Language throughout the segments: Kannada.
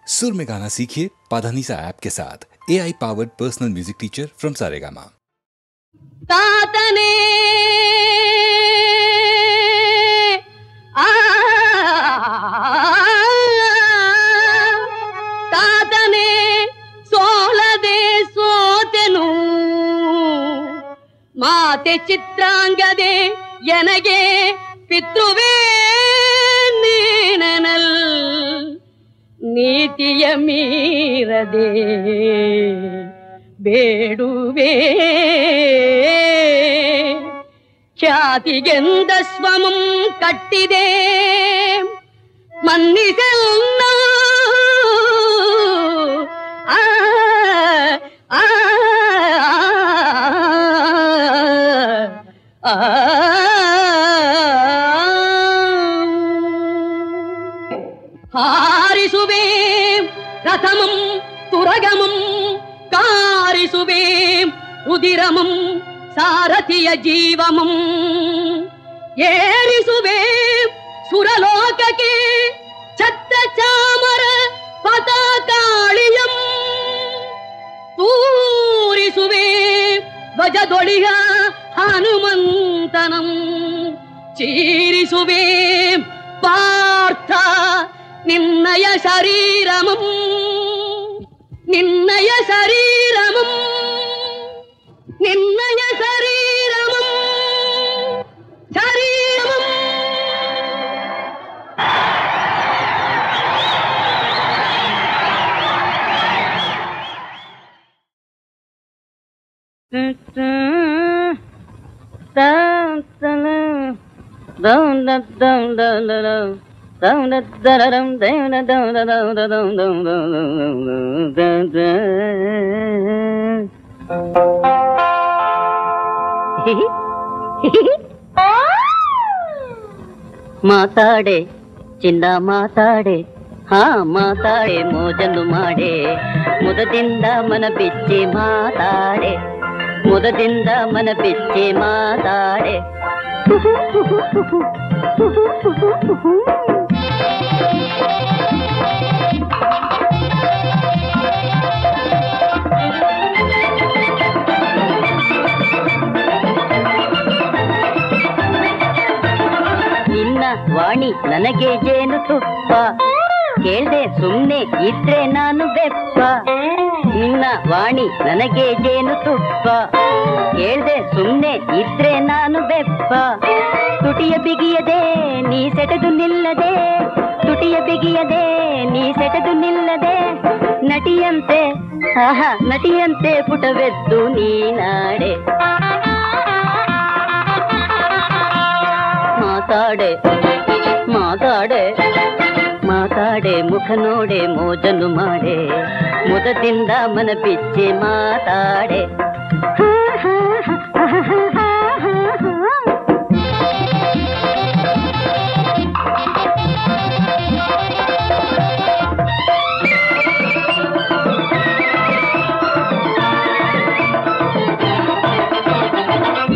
सुर में गाना सीखिए पाधानीसा ऐप के साथ। AI powered personal music teacher from Saregama. तातने तातने सोलदे सोतेनु माते चित्रांगदे यनगे पितृवे नीननल ನೀತಿಯ ಮೀರದೆ ಬೇಡುವೆ ಖ್ಯಾತಿಗೆಂದ ಸ್ವಮಂ ಕಟ್ಟಿದೆ ಮನ್ನಿಸೆಲ್ಲ ಹಾರಿಸುವೆ ರಥಮಂ ತುರಗಮಂ ಕಾರಿಸುವೆ ಉದಿರಮಂ ಸಾರಥಿಯ ಜೀವಮಂ ಏರಿಸುವೆ ಸುರಲೋಕಕ್ಕೆ ಛತ್ರ ಚಾಮರ ಪತಾಕಾಳಿಯಂ ತೂರಿಸುವೆ ಧ್ವಜದೊಳಿಯ ಹನುಮಂತನಂ ಚೀರಿಸುವೆ ಪಾರ್ಥ ನಿನ್ನಯ ಶರೀರಮಂ ನಿನ್ನಯ ಶರೀರಮಂ ನಿನ್ನಯ ಶರೀರಮಂ ಶರೀರಮಂ ಮಾತಾಡೆ ಚಿನ್ನ ಮಾತಾಡೆ ಹಾ ಮಾತಾಡೆ ಮೋಜನ್ನು ಮಾಡೆ ಮುದದಿಂದ ಮನ ಬಿಚ್ಚಿ ಮಾತಾಡೆ ಮುದದಿಂದ ಮನ ಬಿಚ್ಚಿ ಮಾತಾಡೆ ನಿನ್ನ ವಾಣಿ ನನಗೆ ಜೇನು ತುಪ್ಪ ಕೇಳ್ದೆ ಸುಮ್ನೆ ಇದ್ರೆ ನಾನು ಬೆಪ್ಪ ನಿನ್ನ ವಾಣಿ ನನಗೆ ಜೇನು ತುಪ್ಪ ಕೇಳ್ದೆ ಸುಮ್ನೆ ಇದ್ರೆ ನಾನು ಬೆಪ್ಪ ತುಟಿಯ ಬಿಗಿಯದೆ ನೀ ಸೆಟೆದು ನಿಲ್ಲದೆ ತುಟಿಯ ಬಿಗಿಯದೆ ನೀ ಸೆಟೆದು ನಿಲ್ಲದೆ ನಟಿಯಂತೆ ಆಹಾ ನಟಿಯಂತೆ ಪುಟವೆದ್ದು ನೀನಾಡೆ ಮಾತಾಡೆ ಮಾತಾಡೆ ಮಾತಾಡೆ ಮುಖ ನೋಡೆ ಮೋಜನ್ನು ಮಾಡೆ ಮುದದಿಂದ ಮನ ಬಿಚ್ಚಿ ಮಾತಾಡೆ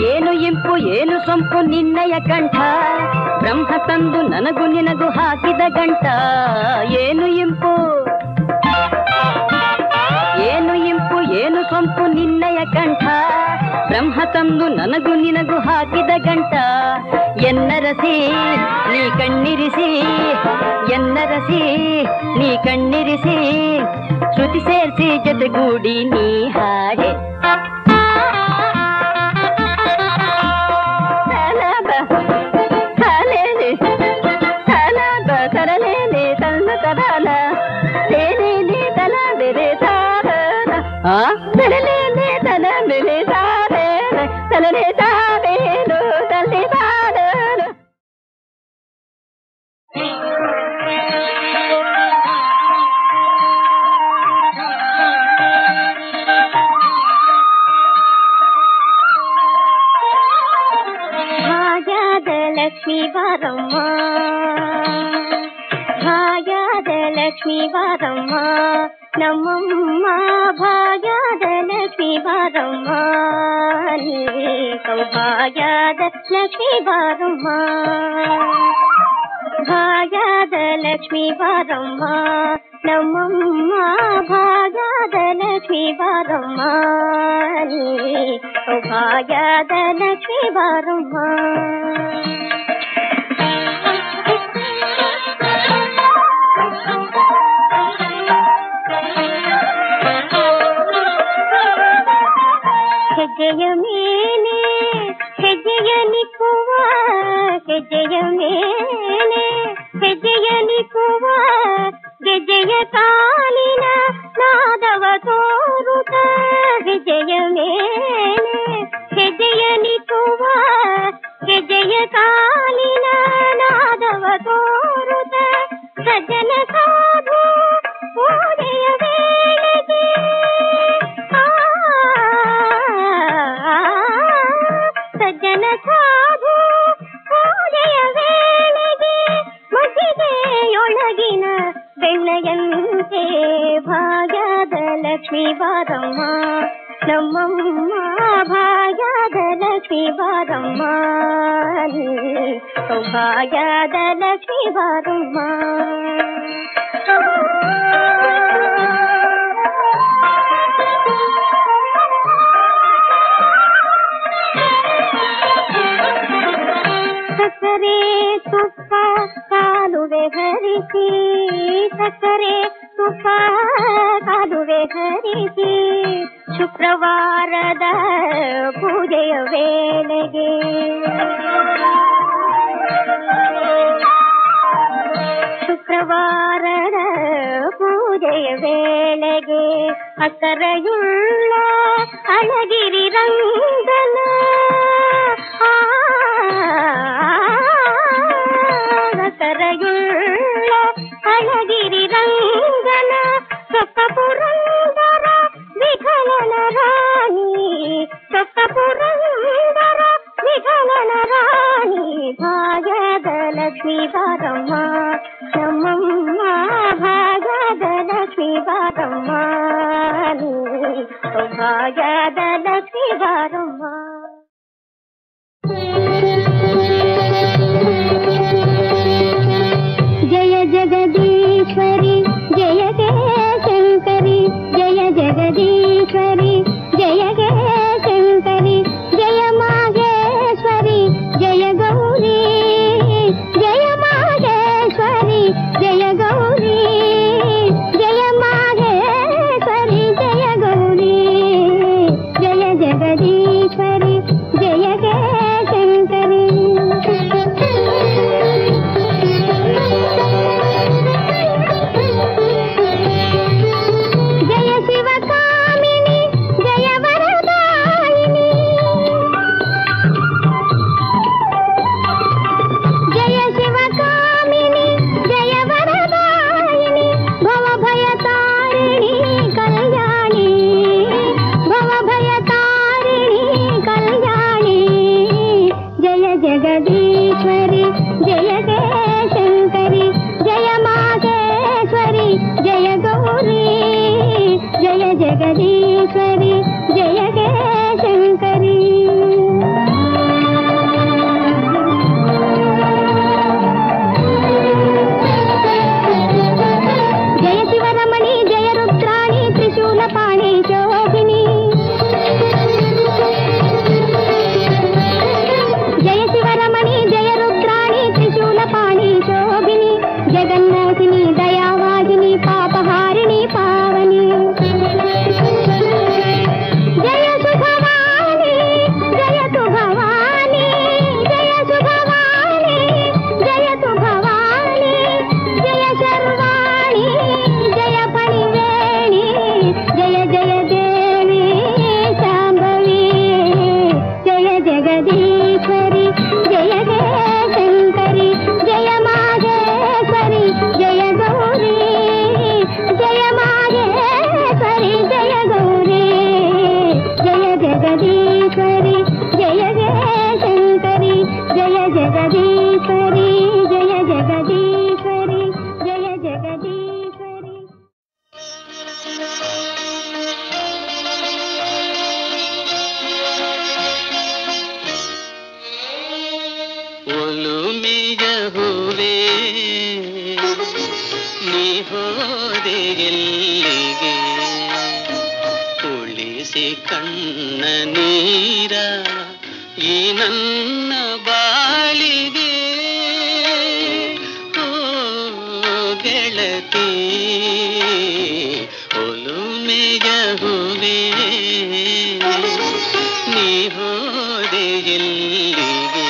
ಏನು ಇಂಪು ಏನು ಸೊಂಪು ನಿನ್ನಯ ಕಂಠ ಬ್ರಹ್ಮ ತಂದು ನನಗೂ ನಿನಗೂ ಹಾಕಿದ ಗಂಟ ಏನು ಇಂಪು ಏನು ಇಂಪು ಏನು ಸೊಂಪು ನಿನ್ನಯ ಕಂಠ ಬ್ರಹ್ಮ ತಂದು ನನಗೂ ನಿನಗೂ ಹಾಕಿದ ಗಂಟ ಎನ್ನರಸಿ ನೀ ಕಣ್ಣಿರಿಸಿ ಎನ್ನರಸಿ ನೀ ಕಣ್ಣಿರಿಸಿ ಶ್ರುತಿ ಸೇರಿಸಿ ಜೊತೆಗೂಡಿ ನೀ ಹಾಡೆ ಲಕ್ಷ್ಮೀ ಬಾರಮ್ಮ ಭಾಗ್ಯದ ಲಕ್ಷ್ಮೀ ಬಾರಮ್ಮ ನಮ್ಮಮ್ಮ ಭಾಗ್ಯದ ಲಕ್ಷ್ಮೀ ಬಾರಮ್ಮ ಸೌಭಾಗ್ಯದ ಲಕ್ಷ್ಮೀ ಬಾರಮ್ಮ ಭಾಗ್ಯದ ಲಕ್ಷ್ಮೀ ಬಾರಮ್ಮ ನಮ್ಮಮ್ಮ ಭಾಗ್ಯದ ಲಕ್ಷ್ಮೀ ಬಾರಮ್ಮ, ಭಾಗ್ಯದ ಲಕ್ಷ್ಮೀ ಬಾರಮ್ಮ. ಹೆಜ್ಜೆಯ ಮೇಲೆ ಹೆಜ್ಜೆಯ ನಿಕ್ಕುವ, ಹೆಜ್ಜೆಯ ಮೇಲೆ ಹೆಜ್ಜೆಯ ನಿಕ್ಕುವ, ಗೆಜ್ಜೆಯ ಕಾಲಿನ ನಾದವ ತೋರುತ್ತ, ಹೆಜ್ಜೆಯ ಮೇಲೆ ಹೆಜ್ಜೆಯ ನಿಕ್ಕುವ, ಗೆಜ್ಜೆಯ ಕಾಲಿನ ನಾದವ ತೋರುತ್ತ, ಸಜ್ಜನ ಸಾಧು ಪೂಜೆಯ ವೇಳೆಗೆ, ಸಜ್ಜನ ಸಾಧು ಪೂಜೆಯ ವೇಳೆಗೆ, ಮಜ್ಜಿಗೆಯೊಳಗಿನ ಬೆಣ್ಣೆಯಂತೆ ಭಾಗ್ಯದ ಲಕ್ಷ್ಮೀ ಬಾರಮ್ಮ, ನಮ್ಮಮ್ಮ ಭಾಗ್ಯದ ಲಕ್ಷ್ಮೀ ಬಾರಮ್ಮ, ಭಾಗ್ಯದ ಲಕ್ಷ್ಮೀ ಬಾರಮ್ಮ. ಸಕ್ಕರೆ ತುಪ್ಪ ಕಾಲುವೆ ಹರಿಸಿ, ಸಕ್ಕರೆ ತುಪ್ಪ ಕಾಲುವೆ ಹರಿಸಿ, ಶುಕ್ರವಾರದ ಪೂಜೆಯ ವೇಳೆಗೆ, ಶುಕ್ರವಾರದ ಪೂಜೆಯ ವೇಳೆಗೆ, ಅಕ್ಕರೆಯುಳ್ಳ ಅಳಗಿರಿ ರಂಗನ, ಅಕ್ಕರೆಯುಳ್ಳ ಅಳಗಿರಿ ರಂಗನ, ಸೊಕ್ಕ ಪುರಂದರ ವಿಠಲನ ರಾಣಿ, ಸೊಕ್ಕ ಪುರಂದರ ವಿಠಲನ ರಾಣಿ, ಭಾಗ್ಯದ ಲಕ್ಷ್ಮೀ ಬಾರಮ್ಮ, ನಮ್ಮಮ್ಮ ಭಾಗ್ಯದ ಲಕ್ಷ್ಮೀ ಬಾರಮ್ಮ, ಭಾಗ್ಯದ ಲಕ್ಷ್ಮೀ ಬಾರಮ್ಮ. ಜಯ ಜಗದೀಶ್ವರಿ ಜಯ ಜಯ ಶಂಕರಿ, ಜಯ ಜಗದೀಶ್ವರಿ ಜಯ ಜಯ ಶಂಕರಿ, ಜಯ ಮಾಹೇಶ್ವರಿ ಜಯ ಗೌರಿ, ಜಯ ಮಾಹೇಶ್ವರಿ ಜಯ ಗೌರಿ, ಜಯ ಮಾಹೇಶ್ವರಿ ಜಯ ಗೌರಿ, ಜಯ ಜಗದೀಶ್ವರಿ ಜಯ ಜಯ ಶಂಕರಿ. ಜಯ ಶಿವಕಾಮಿನಿ ಜಯ ವರದಾಯಿನಿ, ಜಯ ಶಿವಕಾಮಿನಿ ಜಯ ವರದಾಯಿನಿ, ಭವಭಯ ತಾರಿಣಿ ಕಲ್ಯಾಣಿ, ಭವಭಯ ತಾರಿಣಿ ಕಲ್ಯಾಣಿ, ಜಯ ಜಗದೀಶ್ವರಿ ಜಯ ಜಯ ಶಂಕರಿ, ಜಯ ಮಾಹೇಶ್ವರಿ ಜಯ ಗೌರಿ, ಜಯ ಜಗದೀಶ್ವರಿ ಜಯ ಜಯ ಶಂಕರಿ. ಜಯ ಶಿವರಮಣಿ ಜಯ ರುದ್ರಾಣಿ ತ್ರಿಶೂಲಪಾಣಿ ಶೋಭಿನಿ, ಜಯ ಶಿವರಮಣಿ ಜಯ ರುದ್ರಾಣಿ ತ್ರಿಶೂಲಪಾಣಿ ಶೋಭಿನಿ, ಜಗನ್ಮೋಹಿನಿ ದಯಾವಾಹಿನಿ ಪಾಪಹಾರಿಣಿ ಪಾವನಿ, ಎಲ್ಲಿಗೆ ಉಳಿಸಿ ಕಣ್ಣ ನೀರ ಈ ನನ್ನ ಬಾಳಿಗೆ ಓ ಗೆಳತಿ ಒಲುಮೆಯ ಹೂವೇ ನೀ ಹೋದೆ ಎಲ್ಲಿಗೆ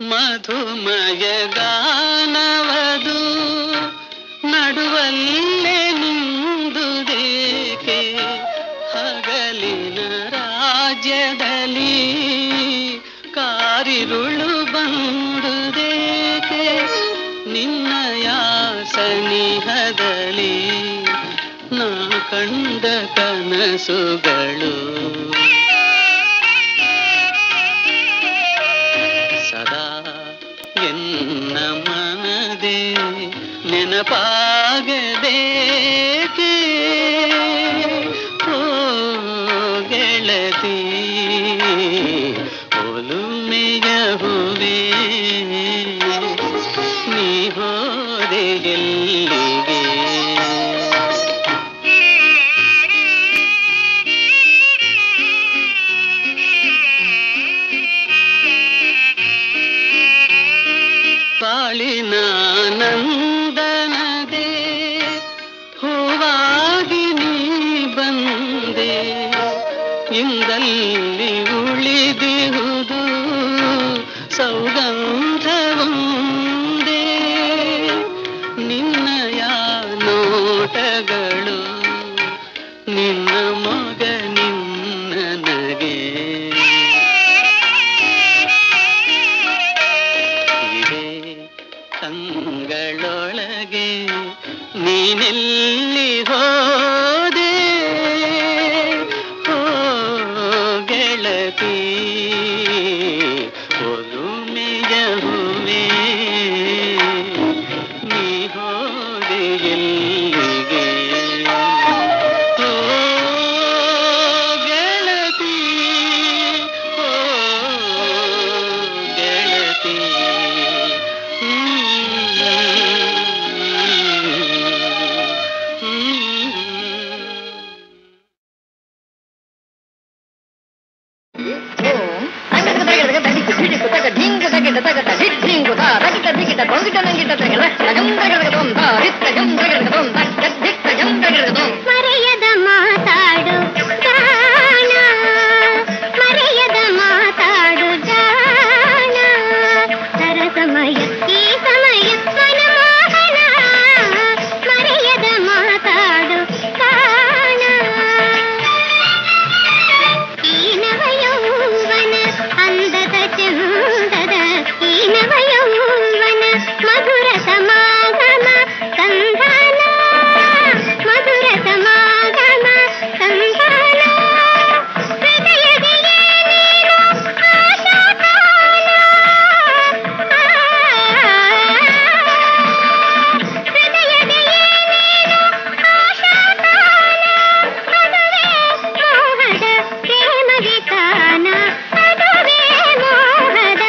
ಮಧುಮಯ ಗಾನವದು ನಡುವಲ್ಲೇ ನಿಂದುದೇಕೆ ಹಗಲಿನ ರಾಜ್ಯದಲ್ಲಿ ಕಾರಿರುಳು ಬಂದುದೇಕೆ ನಿನ್ನಯ ಸನಿಹದಲ್ಲಿ ನಾ ಕಂಡ ಕನಸುಗಳು ಸದಾ ಎನ್ನ ಮನದೆ ನೆನಪಾಗಬೇಕೆ ಓ ಗೆಳತಿ ಒಲುಮೆಯ ಹೂವೇ ನೀ ಹೋದೆ ಎಲ್ಲಿಗೆ ಬಾಳಿನ ನಂದನದೆ ಹೂವಾಗಿ ನೀ ಬಂದೆ ಇಂದಲ್ಲಿ ಉಳಿದಿರುವುದು ಸೌಗಂಧವೊಂದೇ ನಿನ್ನಯ ನೋಟಗಳು ನಿನ್ನ ಮಗ ನಿನ್ನ ನಗೆ ಕಂಗಳೊಳಗೆ ನೀನೆಲ್ಲಿ ಹೋದೆ ಓ ಗೆಳತಿ ಒಲುಮೆಯ ಹೂವೇ ನೀ ಹೋದೆ ಎಲ್ಲಿಗೆ ಓ ಗೆಳತಿ ಓ ಗೆಳತಿ ಮರೆಯದ ಮಾತಾಡು ಗಾನ ಮರೆಯದ ಮಾತಾಡು ಗಾನ ಸರಸಮಯ ಈ ಸಮಯ ಮನಮೋಹನ ಮರೆಯದ ಮಾತಾಡು ಗಾನ ಈ ನವಯೌವನ ಅಂದದ ಚಂದದ ಈ ನವಯೌವನ ಮಧುರ ಸಮಾಗಮ ಸಂಧಾನ ಮಧುರ ಸಮಾಗಮ ಸಂಧಾನ ಹೃದಯದೆಯೇ ನೀನು ಆಶಾಕಾಲ ಹೃದಯದೆಯೇ ನೀನು ಆಶಾಕಾಲ ಅದುವೇ ಮೋಹದ ಪ್ರೇಮ ವಿತಾನ ಅದುವೇ ಮೋಹದ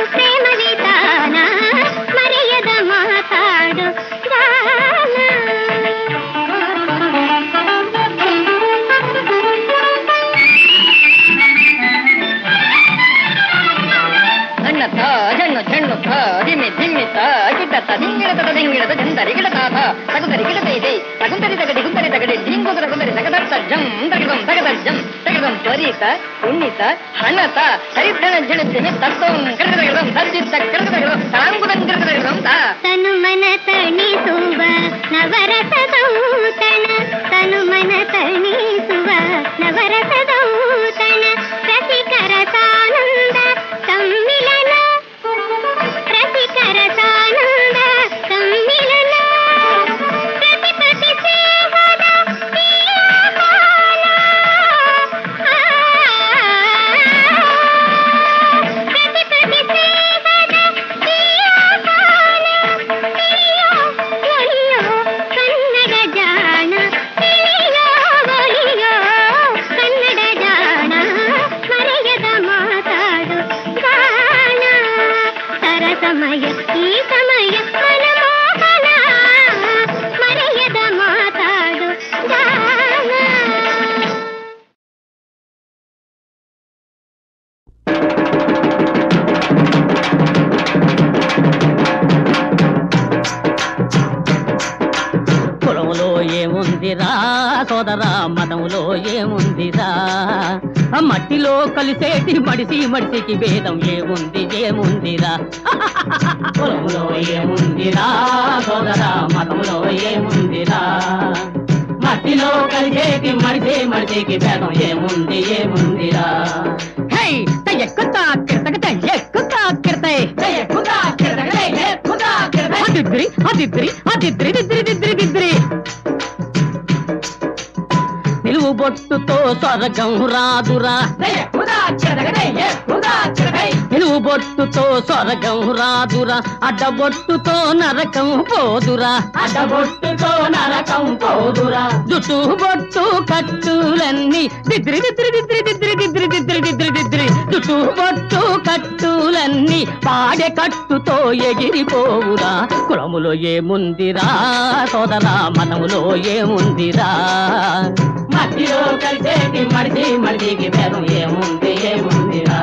ಪ್ರೇಮ ವಿತಾನ ಮರೆಯದ ಮಾತಾಡು ಅನ್ನತ ಜಣ್ಣು ಜಣ್ಣು ದಿಮ್ಮಿ ದಿಮ್ಮಿತ ಗಿಡ್ಡತ್ತ ದಿಂಗಿಡತದ ದಿಂಗಿಡದ ಜಂತರಿಗಿಡ ತಾತ ತಗುತರಿಗಿಡ ತೈದೆ ತಗುಂತರಿ ತಗಡಿ ಗುಂತರಿ ತಗಡಿ ದಿಂಗುದ ತಗುಂತರಿ ತಗದತ್ತ ಜಂ ತಗದಂ ತಗದಜ್ಜಂ ತಗದಂ ತ್ವರಿತ ಉಣ್ಣಿತ ಹಣತ ಹರಿತನ ಜಣಿಸಿಮಿ ತತ್ತಂ ಕರಗದಗದಂ ತಜ್ಜಿತ್ತ ಕರಗದಗದಂ ತಾಂಗುದಂ ಕರಗದಗದಂ ತಾ ತನು ಮನ ತಣಿಸುವ ನವರಸದೌತಣ ತನು ಮನ ತಣಿಸುವ ನವರಸದೌತಣ ರಸಿಕರ ಸಾನಂದ ಸಮ್ಮಿಲನ ರಸಿಕರ ಸಾನಂದ ಸಮ್ಮಿಲನ ಪ್ರತಿ ಪ್ರತಿ ಸೇವದ ಪ್ರತಿ ಪ್ರತಿ ಸೇವದ ఏముందిరా సోదరా మతములో ఏముందిరా మట్టిలో కలిసేటి మడిసికి భేదం ఏముందిరా కులములో ఏముందిరా సోదరా మతములో ఏముందిరా మట్టిలో కలిసేటి మడిసికి భేదం ఏముందిరా హై ఎక్కుతా కిరతకత ఎక్కుతా కిరతై ఎక్కుతా కిరతకత ఎక్కుతా కిరతై అదిద్రి నిలువు బొట్టుతో స్వర్గం రాదురా నిలువు బొట్టుతో స్వర్గం రాదురా అడ్డబొట్టుతో నరకం పోదురా జుట్టు బొట్టు కట్టులన్నీ దిద్రి జుట్టు బొట్టు కట్టులన్నీ పాడె కట్టుతో ఎగిరిపోవురా కులములో ఏముందిరా సోదరా మనములో ఏముందిరా మట్టిలో కలిసేటి మడిసికి భేదం ఏముందిరా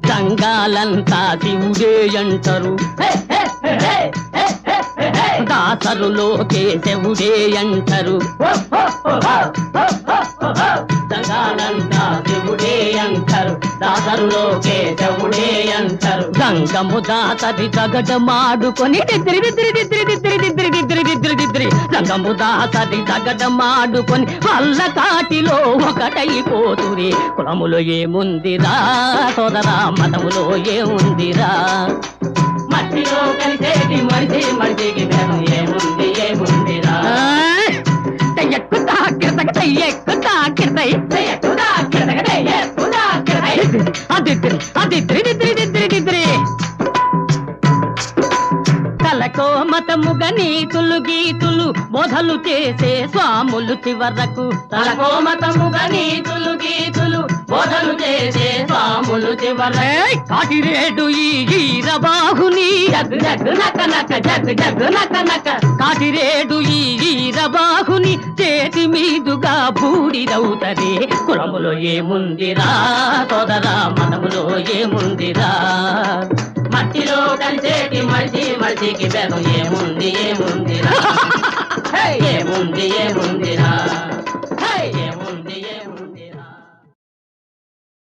సంఘాలంతా శివుడే అంటారు దాసరులోకే శివుడే అంటారు సంఘాలంతా శివుడే అంటారు దాసరులోకే శివుడే అంటారు గంగము దాసరి జగడమాడుకొని గంగము దాసరి జగడమాడుకొని వల్ల కాటిలో ఒకటైపోతురి కులములో ఏముందిరా సోదరా మతములో ఏముందిరా మట్టిలో కలిసేటి మడిసికి భేదం ఏముందిరా ఎక్కుతా కిరతకై ఎక్కుతా కిరతై అదిద్రి తలకో మతముగ నీతులు గీతులు బోధలు చేసే స్వాములు చివరకు తలకో మతముగ నీతులు గీతులు బోధలు చేసే స్వాములు చివరకు కాటిరేడు ఈ ఈరబాహుని కాటిరేడు ఈ ఈరబాహుని చేతి మీదుగా బూడిదవుతది కులములో ఏముందిరా సోదరా మనములో ఏముందిరా మట్టిలో కలిసేటి మడిసికి భేదం ఏముందిరా ఏముందిరా